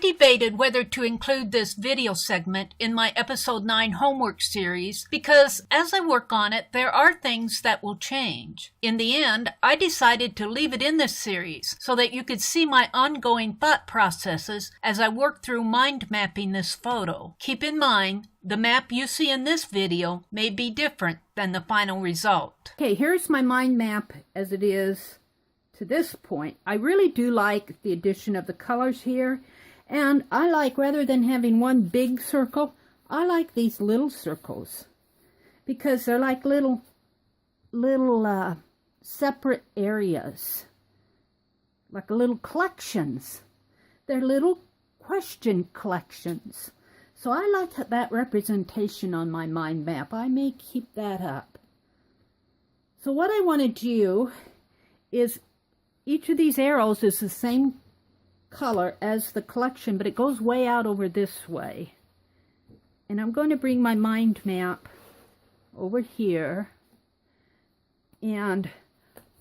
debated whether to include this video segment in my episode 9 homework series because as I work on it, there are things that will change. In the end, I decided to leave it in this series so that you could see my ongoing thought processes as I work through mind mapping this photo. Keep in mind, the map you see in this video may be different than the final result. Okay, here's my mind map as it is to this point. I really do like the addition of the colors here, and I like, rather than having one big circle, I like these little circles because they're like little separate areas, like little collections. They're little question collections. So I like that representation on my mind map. I may keep that up. So what I want to do is each of these arrows is the same color as the collection, but it goes way out over this way. And I'm going to bring my mind map over here, and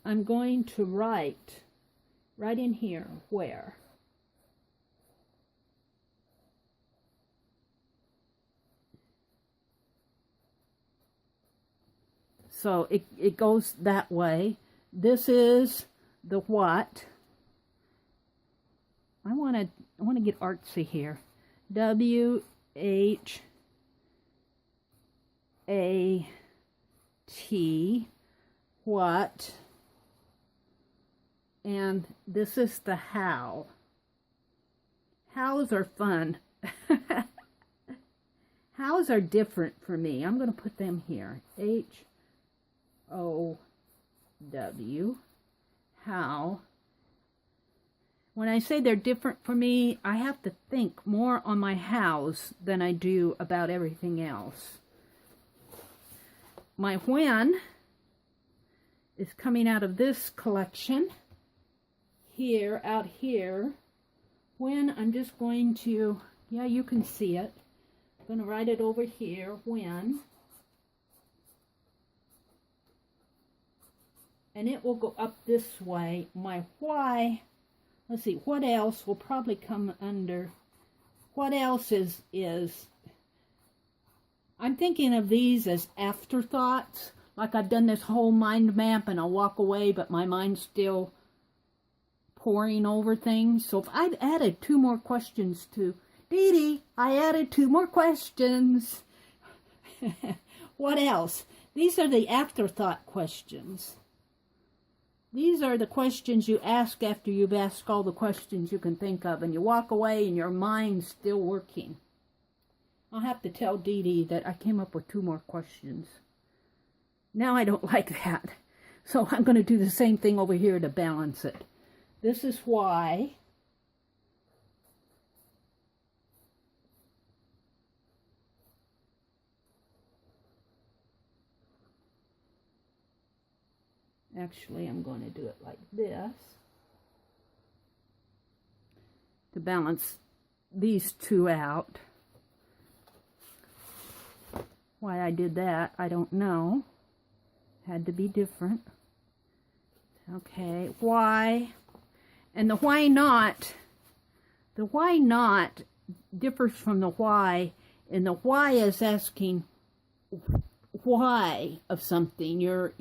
I'm going to write right in here where. So it goes that way. This is the what. I want to get artsy here. W-H-A-T, what, and this is the how. Hows are fun. Hows are different for me. I'm going to put them here. H-O-W. How. When I say they're different for me, I have to think more on my hows than I do about everything else. My when is coming out of this collection. Here, out here. When, I'm just going to, yeah, you can see it. I'm going to write it over here, when. And it will go up this way. My why, let's see, what else will probably come under, what else is I'm thinking of these as afterthoughts, like I've done this whole mind map and I'll walk away, but my mind's still poring over things. So if I've added 2 more questions to, Dede, I added 2 more questions. What else? These are the afterthought questions. These are the questions you ask after you've asked all the questions you can think of, and you walk away and your mind's still working. I'll have to tell Dede that I came up with 2 more questions. Now I don't like that. So I'm going to do the same thing over here to balance it. This is why. Actually, I'm going to do it like this to balance these 2 out. Why I did that, I don't know. Had to be different. Okay, why? And the why not differs from the why, and the why is asking why of something. You're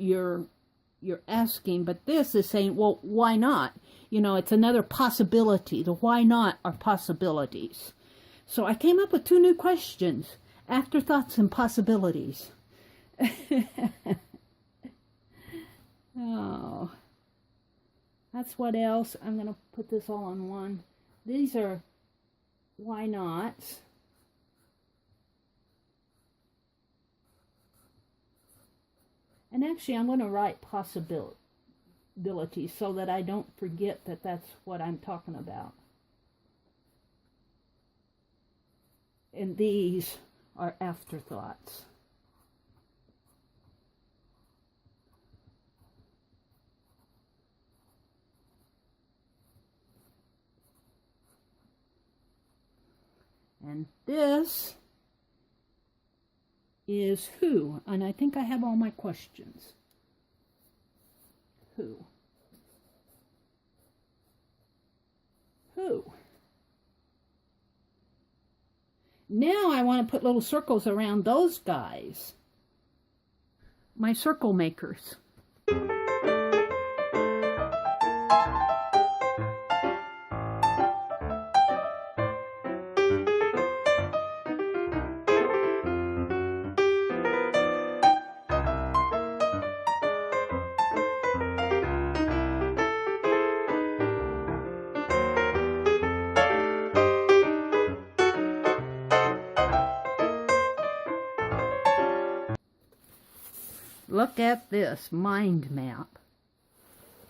asking, but this is saying, well, why not? You know, it's another possibility. The why not are possibilities. So I came up with 2 new questions, afterthoughts and possibilities. Oh, that's what else. I'm going to put this all on one. These are why nots. And actually, I'm going to write possibilities so that I don't forget that that's what I'm talking about. And these are afterthoughts. And this is who, and I think I have all my questions. Who? Who? Now I want to put little circles around those guys. My circle makers. Look at this mind map.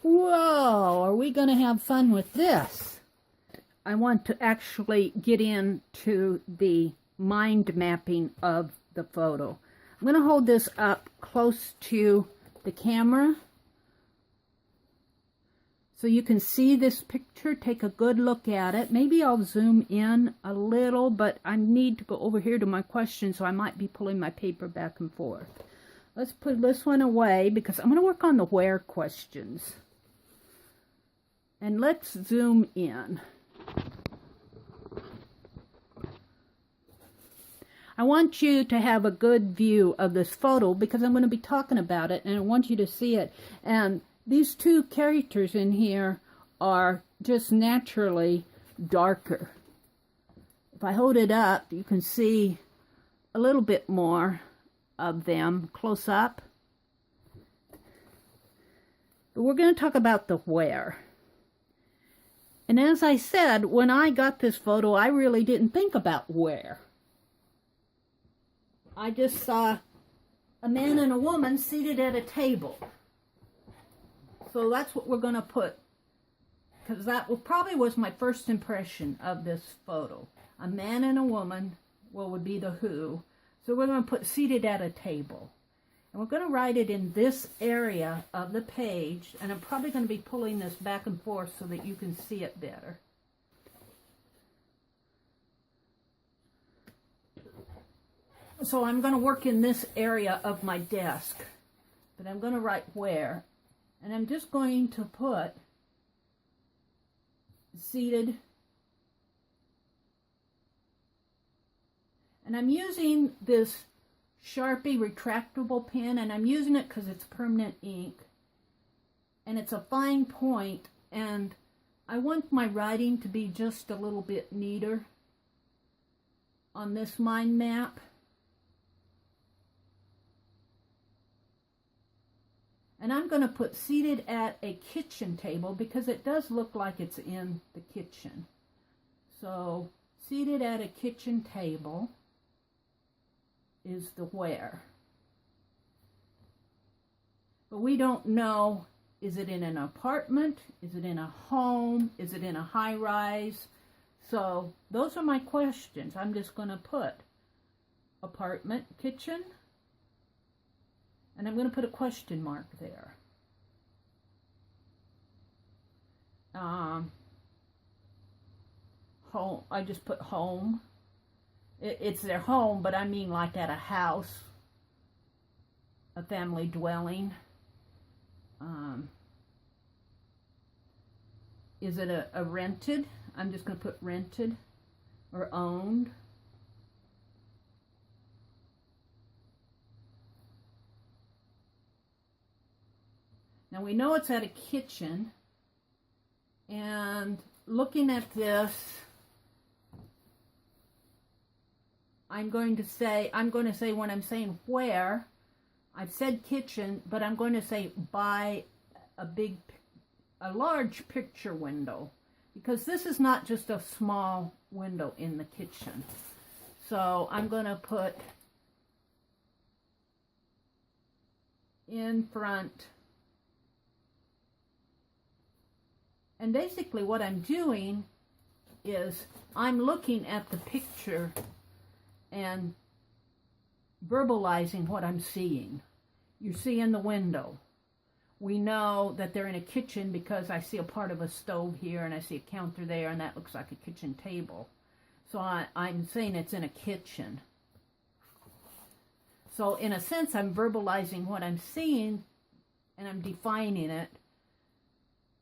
Whoa, are we going to have fun with this? I want to actually get into the mind mapping of the photo. I'm going to hold this up close to the camera so you can see this picture. Take a good look at it. Maybe I'll zoom in a little, but I need to go over here to my question, so I might be pulling my paper back and forth. Let's put this one away because I'm going to work on the where questions. And let's zoom in. I want you to have a good view of this photo because I'm going to be talking about it and I want you to see it. And these two characters in here are just naturally darker. If I hold it up, you can see a little bit more of them close up. But we're going to talk about the where. And as I said, when I got this photo, I really didn't think about where. I just saw a man and a woman seated at a table. So that's what we're going to put, because that probably was my first impression of this photo. A man and a woman, well, would be the who. So we're going to put seated at a table. And we're going to write it in this area of the page. And I'm probably going to be pulling this back and forth so that you can see it better. So I'm going to work in this area of my desk. But I'm going to write where. And I'm just going to put seated. And I'm using this Sharpie retractable pen, and I'm using it because it's permanent ink. And it's a fine point, and I want my writing to be just a little bit neater on this mind map. And I'm going to put seated at a kitchen table because it does look like it's in the kitchen. So, seated at a kitchen table is the where. But we don't know, is it in an apartment? Is it in a home? Is it in a high-rise? So those are my questions. I'm just going to put apartment, kitchen, and I'm going to put a question mark there. Home, I just put home. It's their home, but I mean like at a house, a family dwelling. Is it a rented? I'm just going to put rented or owned. Now we know it's at a kitchen, and looking at this, I'm going to say when I'm saying where, I've said kitchen, but I'm going to say by a large picture window, because this is not just a small window in the kitchen. So I'm going to put in front. And basically what I'm doing is I'm looking at the picture and verbalizing what I'm seeing. You see in the window. We know that they're in a kitchen because I see a part of a stove here and I see a counter there and that looks like a kitchen table. So I'm saying it's in a kitchen. So in a sense I'm verbalizing what I'm seeing and I'm defining it.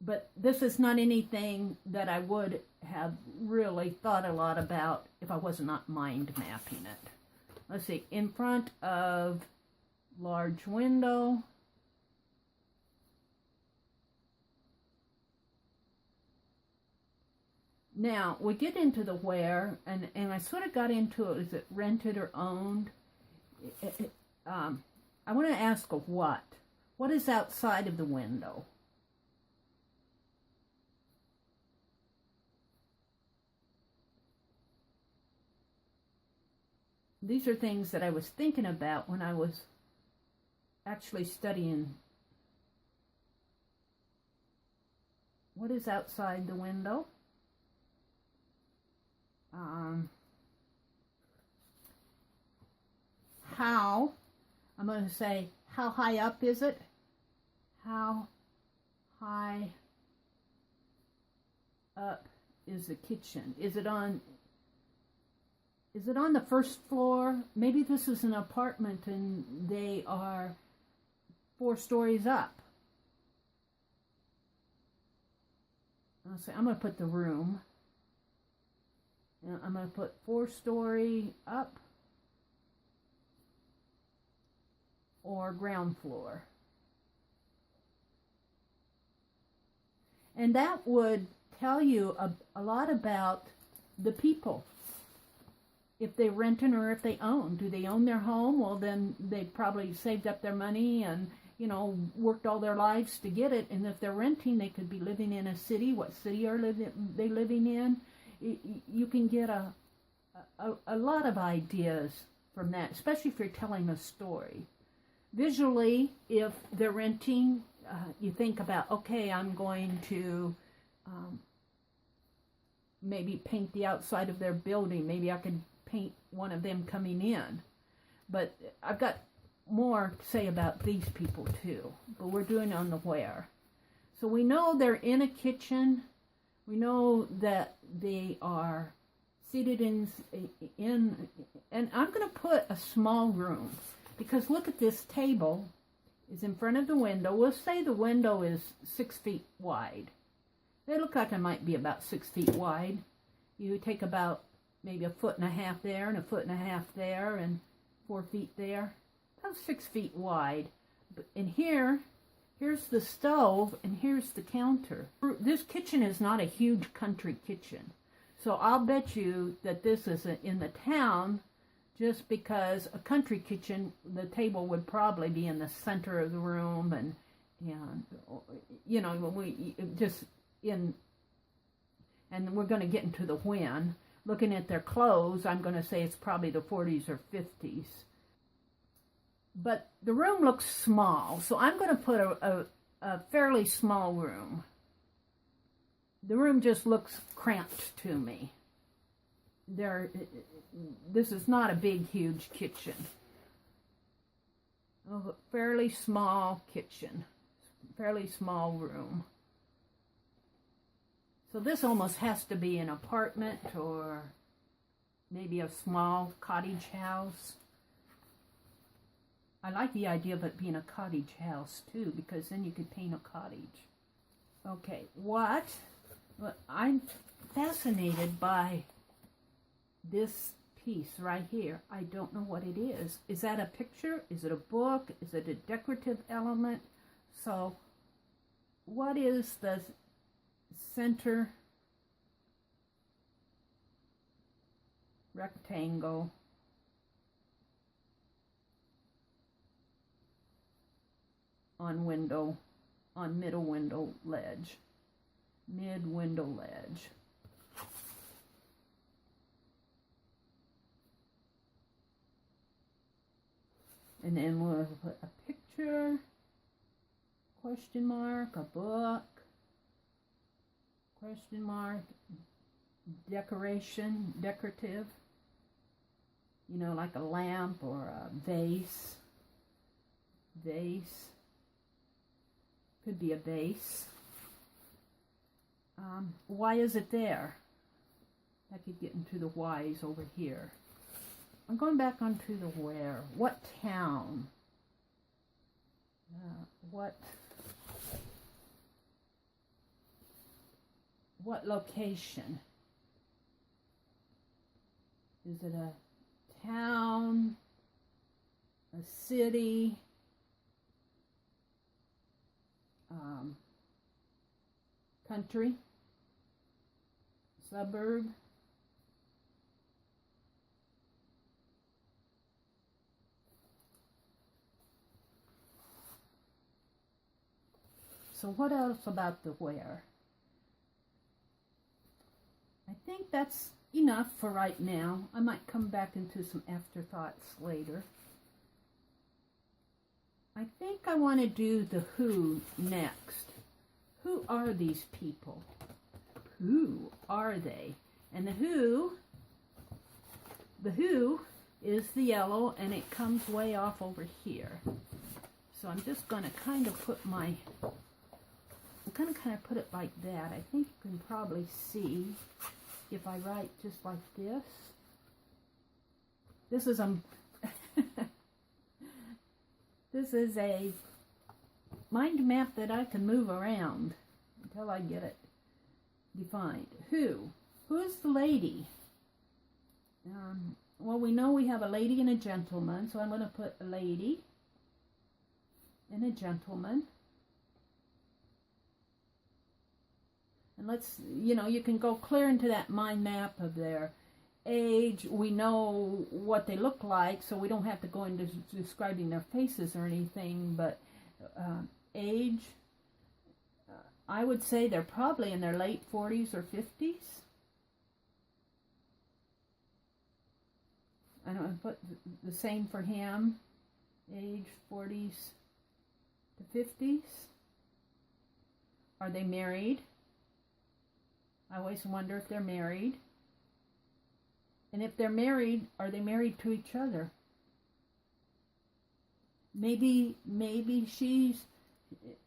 But this is not anything that I would have really thought a lot about if I was not mind mapping it. Let's see, in front of large window. Now, we get into the where, and I sort of got into it, is it rented or owned? I want to ask of what? What is outside of the window? These are things that I was thinking about when I was actually studying. What is outside the window? How, I'm going to say, how high up is it? How high up is the kitchen? Is it on the first floor? Maybe this is an apartment and they are 4 stories up. I'll say, I'm going to put the room. I'm going to put 4-story up or ground floor. And that would tell you a lot about the people. If they're renting or if they own. Do they own their home? Well, then they probably saved up their money and, you know, worked all their lives to get it. And if they're renting, they could be living in a city. What city are they living in? You can get a lot of ideas from that, especially if you're telling a story. Visually, if they're renting, you think about, okay, I'm going to maybe paint the outside of their building. Maybe I could paint one of them coming in. But I've got more to say about these people too. But we're doing on the where. So we know they're in a kitchen. We know that they are seated in and I'm going to put a small room. Because look at this table is in front of the window. We'll say the window is 6 feet wide. They look like it might be about 6 feet wide. You take about maybe 1.5 feet there and 1.5 feet there and 4 feet there. About 6 feet wide. And here's the stove and here's the counter. This kitchen is not a huge country kitchen. So I'll bet you that this is in the town, just because a country kitchen, the table would probably be in the center of the room, and you know, we just in, and we're going to get into the when. Looking at their clothes, I'm going to say it's probably the 40s or 50s. But the room looks small, so I'm going to put a fairly small room. The room just looks cramped to me. This is not a big, huge kitchen. A fairly small kitchen, fairly small room. So this almost has to be an apartment or maybe a small cottage house. I like the idea of it being a cottage house too, because then you could paint a cottage. Okay, what? Well, I'm fascinated by this piece right here. I don't know what it is. Is that a picture? Is it a book? Is it a decorative element? So what is the center rectangle on middle window ledge? Mid window ledge. And then we'll put a picture, question mark, a book, question mark, decoration, decorative, you know, like a lamp or a vase, could be a vase. Why is it there? I could get into the whys over here. I'm going back onto the where. What town? What what location? Is it a town, a city, country, suburb? So what else about the where? I think that's enough for right now. I might come back into some afterthoughts later. I think I want to do the who next. Who are these people? Who are they? And the who is the yellow, and it comes way off over here. So I'm just going to kind of put my, I'm going to kind of put it like that. I think you can probably see if I write just like this. This is this is a mind map that I can move around until I get it defined. Who's the lady? Well, we know we have a lady and a gentleman, so I'm going to put a lady and a gentleman. And let's, you can go clear into that mind map of their age. We know what they look like, so we don't have to go into describing their faces or anything, but age, I would say they're probably in their late 40s or 50s. I don't put the same for him, age 40s to 50s. Are they married? I always wonder if they're married. And if they're married, are they married to each other? Maybe she's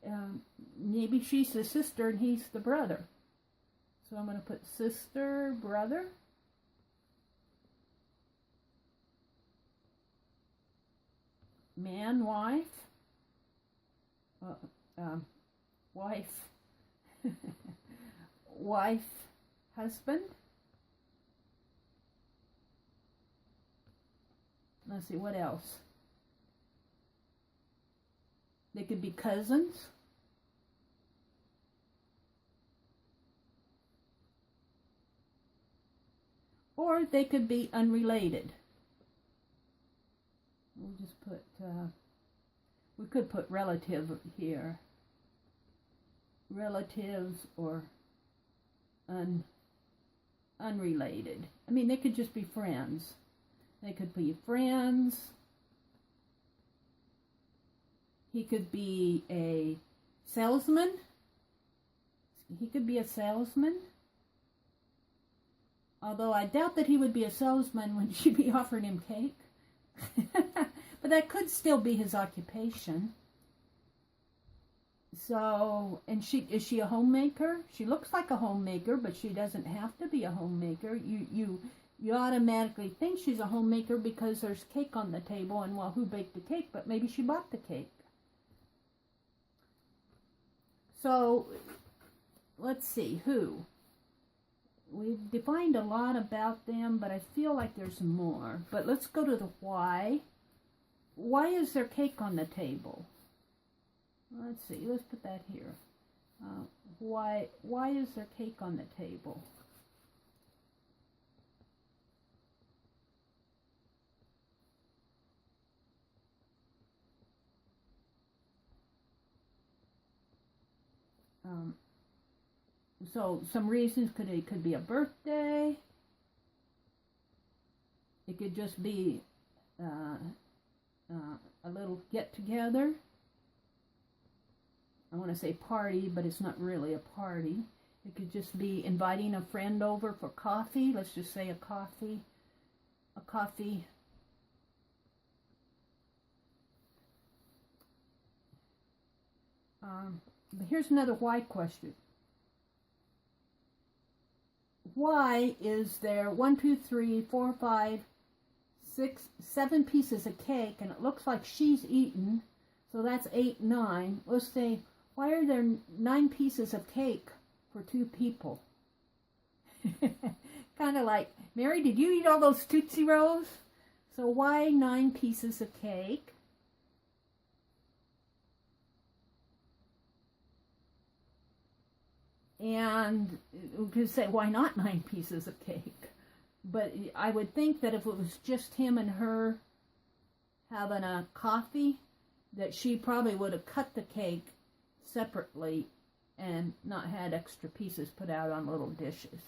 the sister and he's the brother. So I'm going to put sister, brother. Man, wife. Wife. Wife, husband. Let's see, what else? They could be cousins. Or they could be unrelated. We'll just put, we could put relative here. Relatives or unrelated. I mean, they could just be friends. They could be friends. He could be a salesman. He could be a salesman. Although I doubt that he would be a salesman when she'd be offering him cake. But that could still be his occupation. So, and is she a homemaker? She looks like a homemaker, but she doesn't have to be a homemaker. You automatically think she's a homemaker because there's cake on the table, and well, who baked the cake? But maybe she bought the cake. So, let's see, who? We've defined a lot about them, but I feel like there's more. But let's go to the why. Why is there cake on the table? Let's see, let's put that here. Why is there cake on the table? So some reasons it could be a birthday. It could just be a little get-together. I want to say party, but it's not really a party. It could just be inviting a friend over for coffee. Let's just say a coffee. But here's another why question. Why is there 1, 2, 3, 4, 5, 6, 7 pieces of cake, and it looks like she's eaten, so that's 8, 9. Let's say, why are there 9 pieces of cake for 2 people? Kind of like, Mary, did you eat all those Tootsie Rolls? So why 9 pieces of cake? And we could say, why not 9 pieces of cake? But I would think that if it was just him and her having a coffee, that she probably would have cut the cake separately and not had extra pieces put out on little dishes.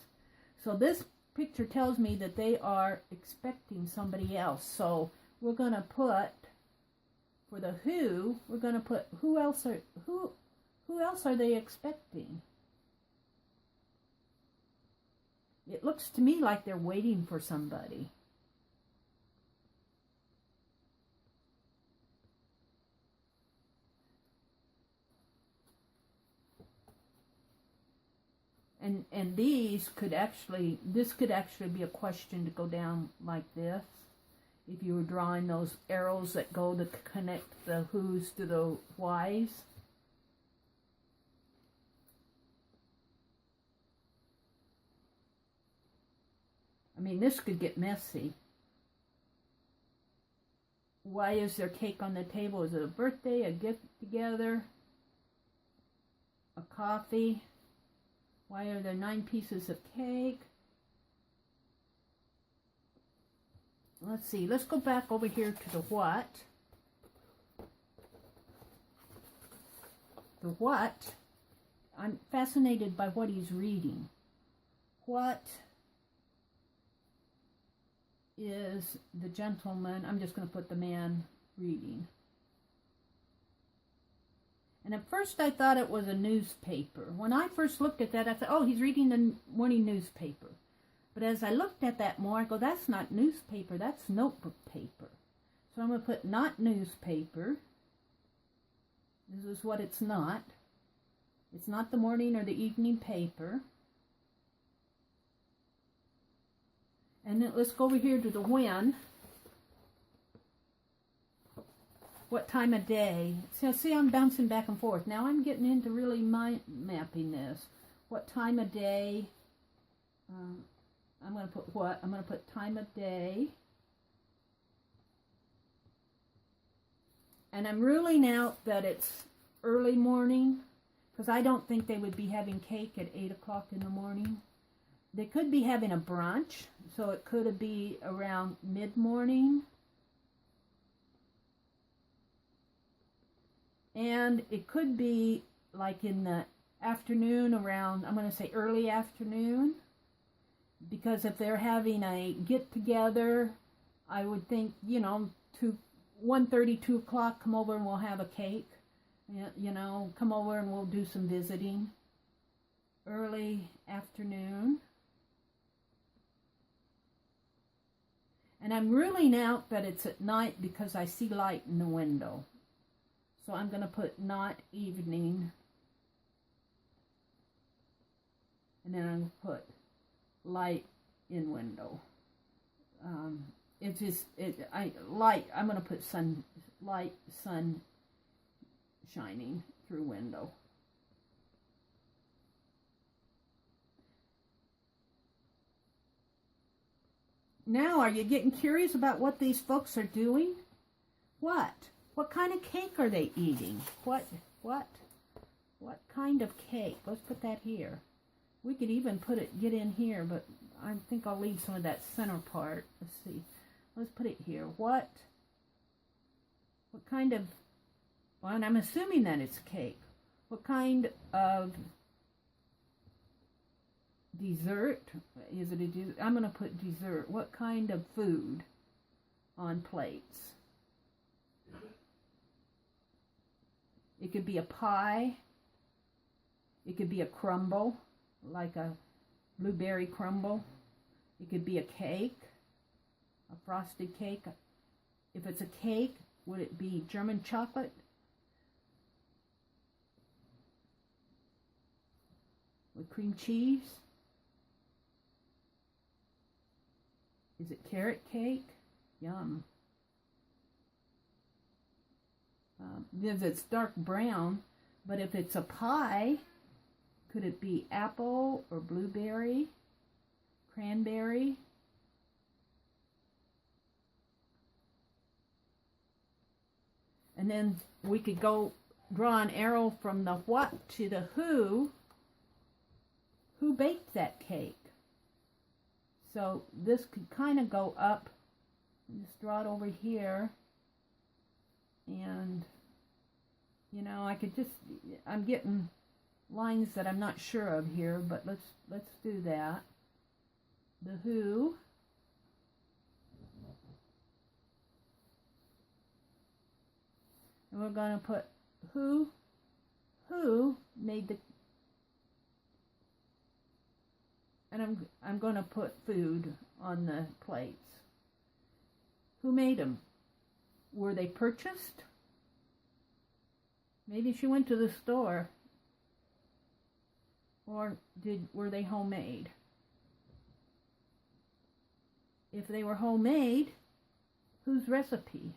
So this picture tells me that they are expecting somebody else. So we're going to put, for the who, we're going to put who else are they expecting? It looks to me like they're waiting for somebody. And this could actually be a question to go down like this. If you were drawing those arrows that go to connect the who's to the whys. I mean, this could get messy. Why is there cake on the table? Is it a birthday, a get together, a coffee? Why are there 9 pieces of cake? Let's see. Let's go back over here to the what. The what. I'm fascinated by what he's reading. What is the gentleman? I'm just going to put the man reading. And at first I thought it was a newspaper. When I first looked at that, I thought, oh, he's reading the morning newspaper. But as I looked at that more, I go, that's not newspaper, that's notebook paper. So I'm going to put not newspaper. This is what it's not. It's not the morning or the evening paper. And then let's go over here to the when. What time of day? So see, I'm bouncing back and forth. Now I'm getting into really mind mapping this. What time of day? I'm going to put what? I'm going to put time of day. And I'm ruling out that it's early morning, because I don't think they would be having cake at 8 o'clock in the morning. They could be having a brunch, so it could be around mid-morning. And it could be like in the afternoon around, I'm going to say early afternoon. Because if they're having a get-together, I would think, 1:30, 2 o'clock, come over and we'll have a cake. Come over and we'll do some visiting. Early afternoon. And I'm ruling out that it's at night because I see light in the window. So I'm going to put not evening. And then I'm going to put light in window. Light, I'm going to put sun shining through window. Now, are you getting curious about what these folks are doing? What? What kind of cake are they eating? What kind of cake? Let's put that here. We could even get in here, but I think I'll leave some of that center part. Let's see. Let's put it here. What kind of, well, and I'm assuming that it's cake. What kind of dessert? Is it a dessert? I'm going to put dessert. What kind of food on plates? It could be a pie. It could be a crumble, like a blueberry crumble. It could be a cake, a frosted cake. If it's a cake, would it be German chocolate? With cream cheese? Is it carrot cake? Yum. If it's dark brown, but if it's a pie, could it be apple or blueberry? cranberry. And then we could go draw an arrow from the what to the who. Who baked that cake? So this could kind of go up. Just draw it over here. And, you know, I could just, I'm getting lines that I'm not sure of here, but let's do that. The who. And we're going to put who made the, and I'm going to put food on the plates. Who made them? Were they purchased? Maybe she went to the store. Or were they homemade? If they were homemade, whose recipe?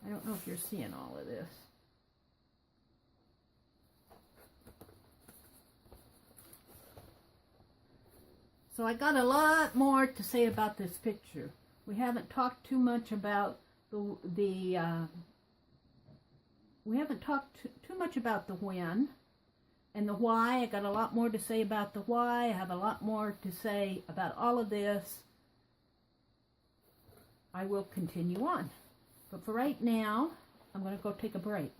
I don't know if you're seeing all of this. So I got a lot more to say about this picture. We haven't talked too much about we haven't talked too much about the when and the why. I got a lot more to say about the why. I have a lot more to say about all of this. I will continue on. But for right now, I'm going to go take a break.